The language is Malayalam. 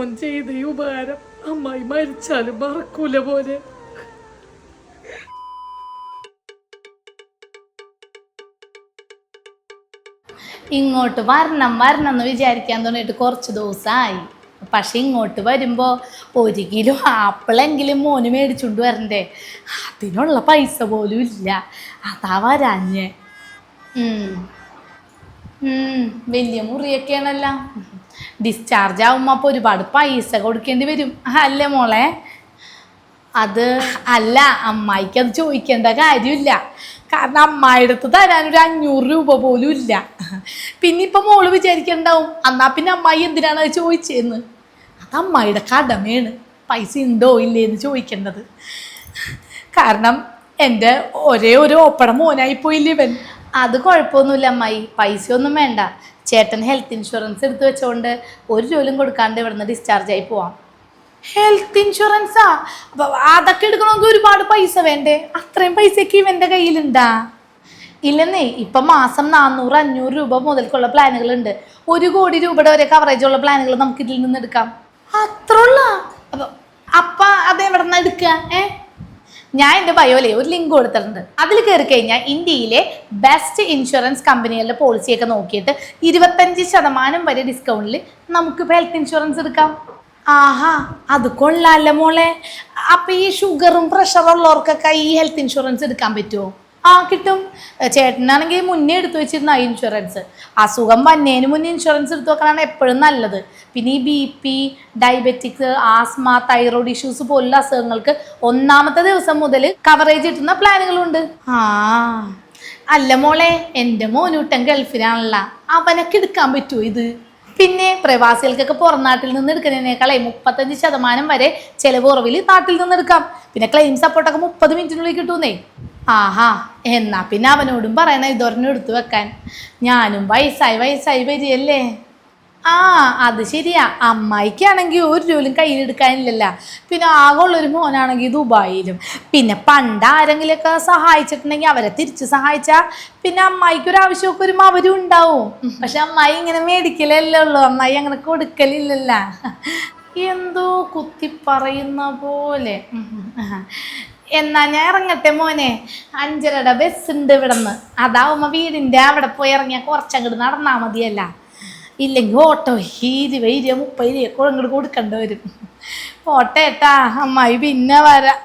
മോൻ ചെയ്ത ഈ ഉപകാരം അമ്മായി മരിച്ചാലും മറക്കൂല പോലെ. ഇങ്ങോട്ട് വരണം വരണം എന്ന് വിചാരിക്കാൻ തുടങ്ങിയിട്ട് കുറച്ച് ദിവസമായി. പക്ഷെ ഇങ്ങോട്ട് വരുമ്പോൾ 1 കിലോ ആപ്പിളെങ്കിലും മോന് മേടിച്ചുകൊണ്ട് വരണ്ടേ, അതിനുള്ള പൈസ പോലും ഇല്ല. അതാ വരാഞ്ഞ്. വലിയ മുറിയൊക്കെയാണല്ലോ. ഡിസ്ചാർജ് ആകുമ്പോൾ അപ്പോൾ ഒരുപാട് പൈസ കൊടുക്കേണ്ടി വരും അല്ലേ മോളെ? അത് അല്ല, അമ്മായിക്ക് അത് ചോദിക്കേണ്ട കാര്യമില്ല. കാരണം അമ്മായിയുടെ അടുത്ത് തരാനൊരു 500 രൂപ പോലും ഇല്ല. പിന്നെ ഇപ്പം മോള് വിചാരിക്കണ്ടാവും എന്നാ പിന്നെ അമ്മായി എന്തിനാണ് അത് ചോദിച്ചതെന്ന്. അത് അമ്മായിയുടെ കടമയാണ് പൈസ ഉണ്ടോ ഇല്ലേന്ന് ചോദിക്കേണ്ടത്. കാരണം എൻ്റെ ഒരേ ഒരു ഓപ്പണ മോനായിപ്പോയില്ലേ ഇവൻ. അത് കുഴപ്പമൊന്നുമില്ല അമ്മായി, പൈസയൊന്നും വേണ്ട. ചേട്ടൻ ഹെൽത്ത് ഇൻഷുറൻസ് എടുത്ത് വെച്ചുകൊണ്ട് 1 രൂപയും കൊടുക്കാണ്ട് ഇവിടുന്ന് ഡിസ്ചാർജ് ആയി പോവാം. ഹെൽത്ത് ഇൻഷുറൻസാ? അപ്പം അതൊക്കെ എടുക്കണമെങ്കിൽ ഒരുപാട് പൈസ വേണ്ടേ? അത്രയും പൈസയൊക്കെ ഇവൻ്റെ കയ്യിലുണ്ടാ? ഇല്ലെന്നേ, ഇപ്പം മാസം 400-500 രൂപ മുതൽക്കുള്ള പ്ലാനുകളുണ്ട്. 1 കോടി രൂപയുടെ വരെ കവറേജ് ഉള്ള പ്ലാനുകൾ നമുക്ക് ഇതിൽ നിന്ന് എടുക്കാം. അത്രയുള്ള അപ്പം അതെവിടെ നിന്നാണ് എടുക്കുക? ഞാൻ എൻ്റെ ബയോയിലെ ഒരു ലിങ്ക് കൊടുത്തിട്ടുണ്ട്. അതിൽ കയറി കഴിഞ്ഞാൽ ഇന്ത്യയിലെ ബെസ്റ്റ് ഇൻഷുറൻസ് കമ്പനികളുടെ പോളിസിയൊക്കെ നോക്കിയിട്ട് 25% വരെ ഡിസ്കൗണ്ടിൽ നമുക്ക് ഹെൽത്ത് ഇൻഷുറൻസ് എടുക്കാം. ആഹാ, അത് കൊള്ളാല്ല മോളെ. അപ്പം ഈ ഷുഗറും പ്രഷറും ഉള്ളവർക്കൊക്കെ ഈ ഹെൽത്ത് ഇൻഷുറൻസ് എടുക്കാൻ പറ്റുമോ? ആ കിട്ടും. ചേട്ടനാണെങ്കിൽ മുന്നേ എടുത്തു വെച്ചിരുന്ന ഇൻഷുറൻസ്. അസുഖം വന്നതിന് മുന്നേ ഇൻഷുറൻസ് എടുത്തു വെക്കാനാണ് എപ്പോഴും നല്ലത്. പിന്നെ ഈ BP, diabetics, asthma, thyroid issues പോലുള്ള അസുഖങ്ങൾക്ക് 1ാമത്തെ ദിവസം മുതൽ കവറേജ് കിട്ടുന്ന പ്ലാനുകളുണ്ട്. അല്ല മോളെ, എൻ്റെ മോനൂട്ടൻ ഗൾഫിലാണല്ല, അവനൊക്കെ എടുക്കാൻ പറ്റുമോ ഇത്? പിന്നെ പ്രവാസികൾക്കൊക്കെ പുറം നാട്ടിൽ നിന്ന് എടുക്കുന്നതിനേക്കാളെ 35% വരെ ചിലവ് കുറവിൽ നാട്ടിൽ നിന്ന് എടുക്കാം. പിന്നെ ക്ലെയിം സപ്പോർട്ടൊക്കെ 30 മിനിറ്റിനുള്ളിൽ കിട്ടുന്നേ. ആഹാ, എന്നാ പിന്നെ അവനോടും പറയണ ഇതൊരെണ്ണം എടുത്തു വെക്കാൻ. ഞാനും വയസ്സായി വരികയല്ലേ. അത് ശരിയാ. അമ്മായിക്കാണെങ്കിൽ 1 രൂപയും കയ്യിലെടുക്കാനില്ലല്ലോ. പിന്നെ ആകെയുള്ളൊരു മോനാണെങ്കിൽ ദുബായിലും. പിന്നെ പണ്ട് ആരെങ്കിലുമൊക്കെ സഹായിച്ചിട്ടുണ്ടെങ്കിൽ അവരെ തിരിച്ച് സഹായിച്ചാൽ പിന്നെ അമ്മായിക്കൊരു ആവശ്യമൊക്കെ വരുമ്പോൾ അവരും ഉണ്ടാവും. പക്ഷെ അമ്മായി ഇങ്ങനെ മേടിക്കലല്ലേ ഉള്ളൂ, അമ്മായി അങ്ങനെ കൊടുക്കലില്ലല്ലോ. എന്തോ കുത്തി പറയുന്ന പോലെ. എന്നാ ഞാൻ ഇറങ്ങട്ടെ മോനെ, 5:30 ബസ് ഉണ്ട് ഇവിടെ നിന്ന്. അതാവുമ്പോൾ വീടിൻ്റെ അവിടെ പോയി ഇറങ്ങിയാൽ കുറച്ചങ്ങോട്ട് നടന്നാൽ മതിയല്ല. ഇല്ലെങ്കിൽ ഓട്ടോ 20-30 അങ്ങോട്ട് കൊടുക്കേണ്ടി വരും. പോട്ടെ ഏട്ടാ, അമ്മായി പിന്നെ വരാം.